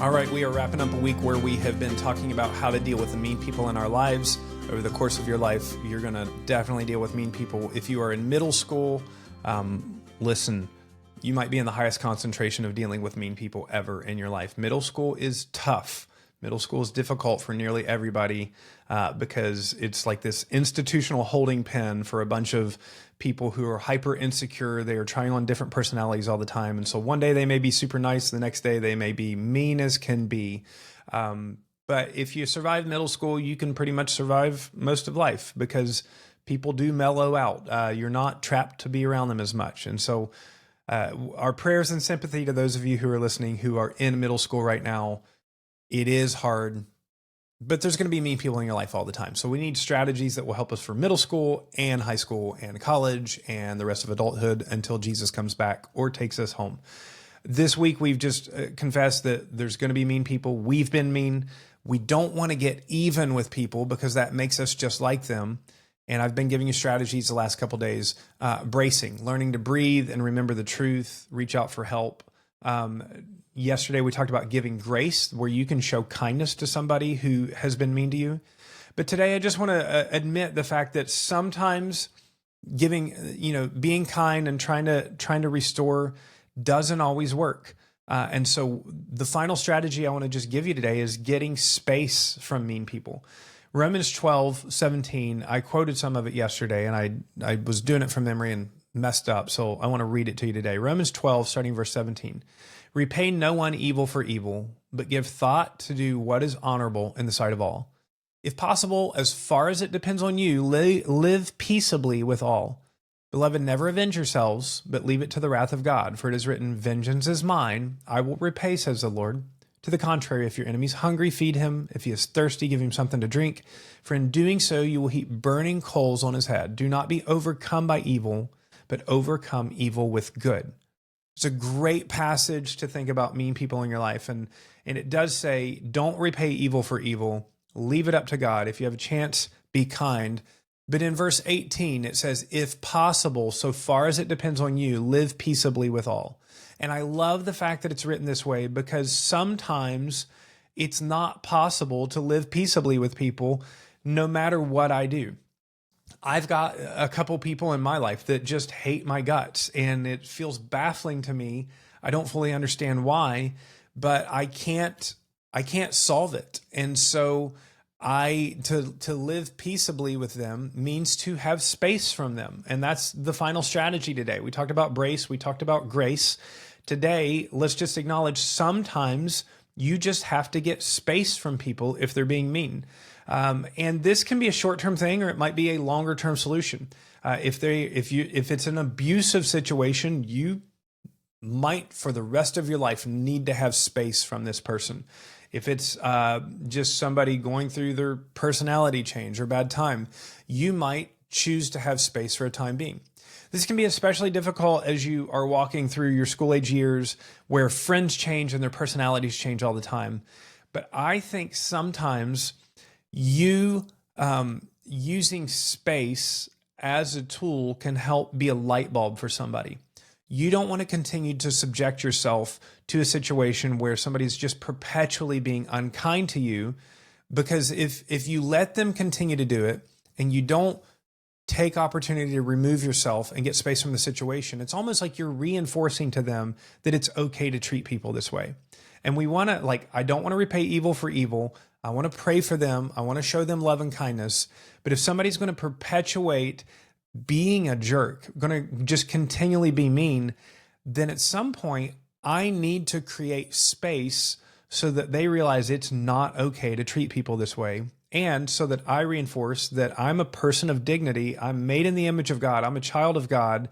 All right, we are wrapping up a week where we have been talking about how to deal with the mean people in our lives. Over the course of your life, you're going to definitely deal with mean people. If you are in middle school, listen, you might be in the highest concentration of dealing with mean people ever in your life. Middle school is tough. Middle school is difficult for nearly everybody because it's like this institutional holding pen for a bunch of people who are hyper insecure. They are trying on different personalities all the time. And so one day they may be super nice. The next day they may be mean as can be. But if you survive middle school, you can pretty much survive most of life because people do mellow out. You're not trapped to be around them as much. And so our prayers and sympathy to those of you who are listening who are in middle school right now. It is hard, but there's going to be mean people in your life all the time. So we need strategies that will help us for middle school and high school and college and the rest of adulthood until Jesus comes back or takes us home. This week, we've just confessed that there's going to be mean people. We've been mean. We don't want to get even with people because that makes us just like them. And I've been giving you strategies the last couple of days, bracing, learning to breathe and remember the truth, reach out for help. Yesterday, we talked about giving grace, where you can show kindness to somebody who has been mean to you. But today, I just want to admit the fact that sometimes giving, being kind and trying to restore doesn't always work. And so the final strategy I want to just give you today is getting space from mean people. Romans 12:17, I quoted some of it yesterday, and I was doing it from memory and messed up. So I want to read it to you today. Romans 12, starting verse 17. Repay no one evil for evil, but give thought to do what is honorable in the sight of all. If possible, as far as it depends on you, live peaceably with all. Beloved, never avenge yourselves, but leave it to the wrath of God. For it is written, vengeance is mine, I will repay, says the Lord. To the contrary, if your enemy is hungry, feed him. If he is thirsty, give him something to drink. For in doing so, you will heap burning coals on his head. Do not be overcome by evil, but overcome evil with good. It's a great passage to think about mean people in your life. And it does say, don't repay evil for evil. Leave it up to God. If you have a chance, be kind. But in verse 18, it says, if possible, so far as it depends on you, live peaceably with all. And I love the fact that it's written this way because sometimes it's not possible to live peaceably with people no matter what I do. I've got a couple people in my life that just hate my guts, and it feels baffling to me. I don't fully understand why, but I can't solve it. And so to live peaceably with them means to have space from them. And that's the final strategy today. We talked about brace. We talked about grace. Today, let's just acknowledge sometimes you just have to get space from people if they're being mean. And this can be a short-term thing, or it might be a longer-term solution. If it's an abusive situation, you might, for the rest of your life, need to have space from this person. If it's just somebody going through their personality change or bad time, you might choose to have space for a time being. This can be especially difficult as you are walking through your school-age years where friends change and their personalities change all the time. But I think sometimes you using space as a tool can help be a light bulb for somebody. You don't want to continue to subject yourself to a situation where somebody's just perpetually being unkind to you, because if you let them continue to do it and you don't take opportunity to remove yourself and get space from the situation, it's almost like you're reinforcing to them that it's okay to treat people this way. And we want to, I don't want to repay evil for evil. I want to pray for them. I want to show them love and kindness. But if somebody's going to perpetuate being a jerk, going to just continually be mean, then at some point I need to create space so that they realize it's not okay to treat people this way. And so that I reinforce that I'm a person of dignity. I'm made in the image of God. I'm a child of God.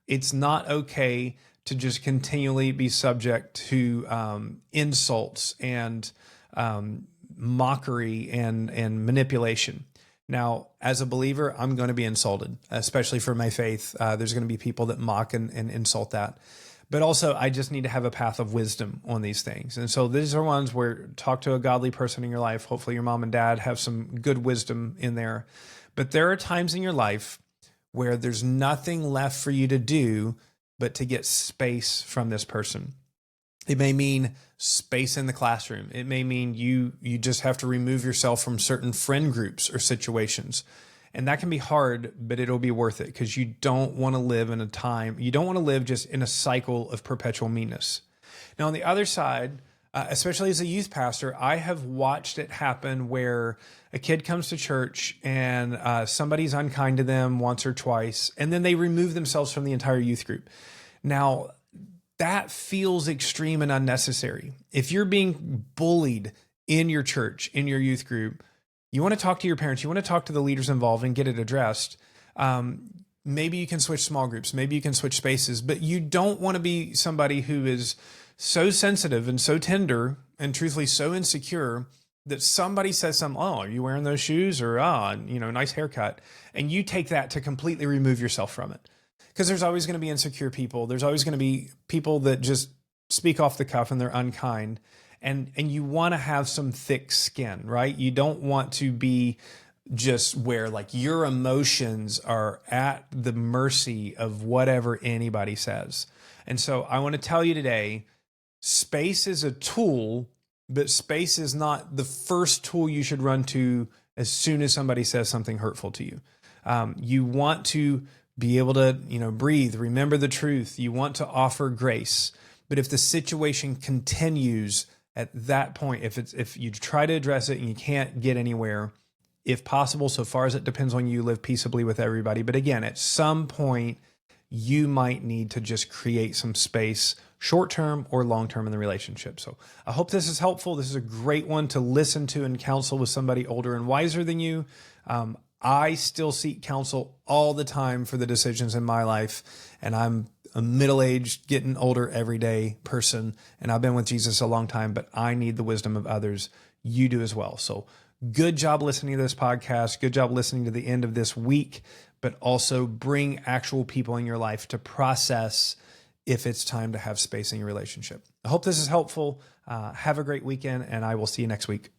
It's not okay to just continually be subject to insults and mockery and manipulation. Now, as a believer, I'm going to be insulted, especially for my faith. There's going to be people that mock and insult that. But also, I just need to have a path of wisdom on these things. And so these are ones where talk to a godly person in your life. Hopefully your mom and dad have some good wisdom in there. But there are times in your life where there's nothing left for you to do but to get space from this person. It may mean space in the classroom. It may mean you just have to remove yourself from certain friend groups or situations. And that can be hard, but it'll be worth it because you don't want to live in a time, you don't want to live just in a cycle of perpetual meanness. Now, on the other side, especially as a youth pastor, I have watched it happen where a kid comes to church and somebody's unkind to them once or twice, and then they remove themselves from the entire youth group. Now, that feels extreme and unnecessary. If you're being bullied in your church, in your youth group, you want to talk to your parents, you want to talk to the leaders involved and get it addressed. Maybe you can switch small groups, maybe you can switch spaces, but you don't want to be somebody who is so sensitive and so tender and truthfully so insecure that somebody says something, oh, are you wearing those shoes? Or, nice haircut. And you take that to completely remove yourself from it. Because there's always going to be insecure people. There's always going to be people that just speak off the cuff and they're unkind. And you want to have some thick skin, right? You don't want to be just where like your emotions are at the mercy of whatever anybody says. And so I want to tell you today, space is a tool, but space is not the first tool you should run to as soon as somebody says something hurtful to you. You want to be able to, breathe, remember the truth. You want to offer grace. But if the situation continues at that point, if you try to address it and you can't get anywhere, if possible, so far as it depends on you, live peaceably with everybody. But again, at some point, you might need to just create some space, short-term or long-term in the relationship. So I hope this is helpful. This is a great one to listen to and counsel with somebody older and wiser than you. I still seek counsel all the time for the decisions in my life, and I'm a middle-aged, getting older every day person, and I've been with Jesus a long time, but I need the wisdom of others. You do as well. So good job listening to this podcast. Good job listening to the end of this week, but also bring actual people in your life to process if it's time to have space in your relationship. I hope this is helpful. Have a great weekend, and I will see you next week.